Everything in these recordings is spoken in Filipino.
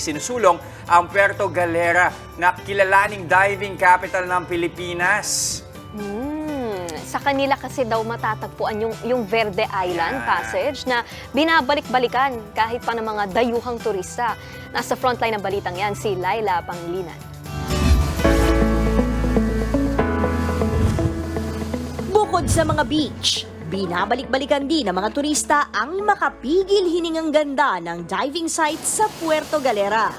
isinusulong ang Puerto Galera na kilalaning diving capital ng Pilipinas. Sa kanila kasi daw matatagpuan yung Verde Island Passage na binabalik-balikan kahit pa ng mga dayuhang turista. Nasa frontline ng balitang yan si Laila Pangilinan. Bukod sa mga beach, binabalik-balikan din ng mga turista ang makapigil hiningang ganda ng diving site sa Puerto Galera.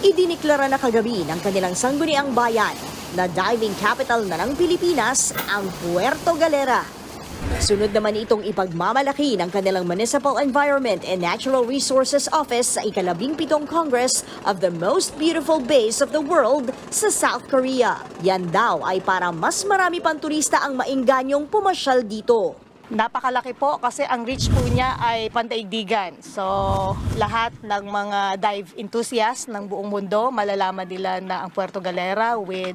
Idiniklara na kagabi ng kanilang sangguniang bayan na diving capital na ng Pilipinas ang Puerto Galera. Sunod naman itong ipagmamalaki ng kanilang Municipal Environment and Natural Resources Office sa ika-17 Congress of the Most Beautiful Bays of the World sa South Korea. Yan daw ay para mas marami pang turista ang mainganyong pumasyal dito. Napakalaki po kasi ang reach po niya ay pandaigdigan. So lahat ng mga dive enthusiasts ng buong mundo malalaman nila na ang Puerto Galera with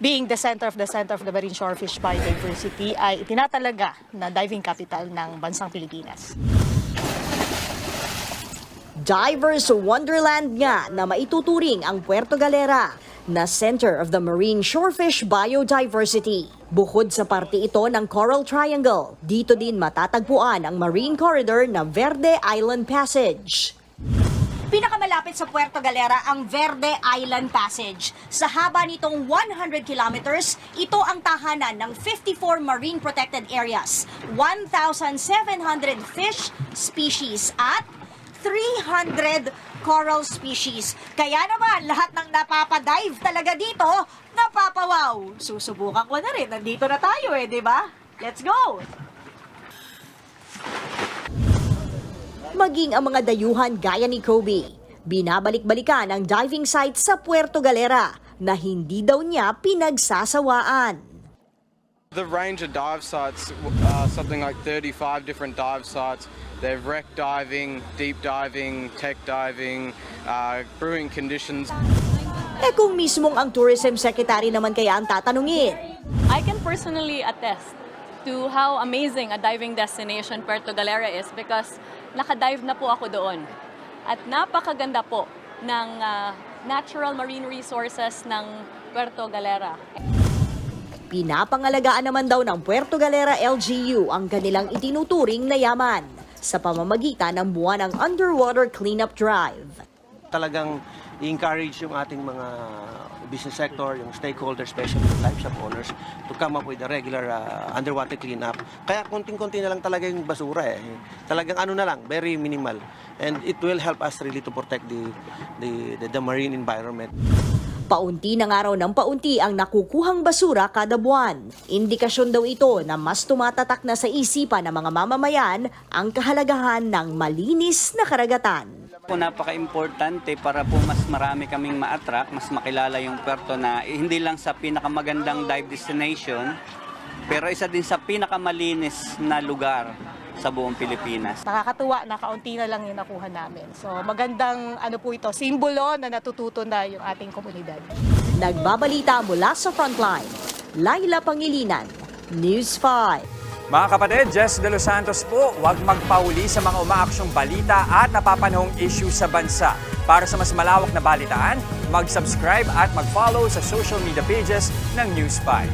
being the center of the marine shorefish biodiversity ay itinatalaga na diving capital ng bansang Pilipinas. Divers Wonderland nga na maituturing ang Puerto Galera na Center of the Marine Shorefish Biodiversity. Bukod sa parte ito ng Coral Triangle, dito din matatagpuan ang marine corridor na Verde Island Passage. Pinakamalapit sa Puerto Galera ang Verde Island Passage. Sa haba nitong 100 kilometers, ito ang tahanan ng 54 marine protected areas, 1,700 fish species at 300 coral species. Kaya naman, lahat ng napapadive talaga dito, napapawaw. Susubukan ko na rin. Nandito na tayo di ba? Let's go! Maging ang mga dayuhan gaya ni Kobe, binabalik-balikan ang diving site sa Puerto Galera na hindi daw niya pinagsasawaan. The range of dive sites, something like 35 different dive sites. They've wreck diving, deep diving, tech diving, brewing conditions. Kung mismong ang Tourism Secretary naman kaya ang tatanungin. I can personally attest to how amazing a diving destination Puerto Galera is because nakadive na po ako doon. At napakaganda po ng natural marine resources ng Puerto Galera. Pinapangalagaan naman daw ng Puerto Galera LGU ang kanilang itinuturing na yaman sa pamamagitan ng buwanang underwater cleanup drive. Talagang i-encourage yung ating mga business sector, yung stakeholders, especially yung live shop owners, to come up with a regular underwater cleanup. Kaya konting-konti na lang talaga yung basura Talagang ano na lang, very minimal. And it will help us really to protect the marine environment. Paunti ng araw ng paunti ang nakukuhang basura kada buwan. Indikasyon daw ito na mas tumatatak na sa isipan ng mga mamamayan ang kahalagahan ng malinis na karagatan. Napaka-importante para po mas marami kaming ma-attract, mas makilala yung puerto na hindi lang sa pinakamagandang dive destination, pero isa din sa pinakamalinis na lugar sa buong Pilipinas. Nakakatuwa na kaunti na lang yung nakuha namin. So magandang po ito, simbolo na natututo na yung ating komunidad. Nagbabalita mula sa Frontline, Laila Pangilinan, News 5. Mga kapatid, Jess De Los Santos po, huwag magpauli sa mga umaaksyong balita at napapanahong issue sa bansa. Para sa mas malawak na balitaan, mag-subscribe at mag-follow sa social media pages ng News 5.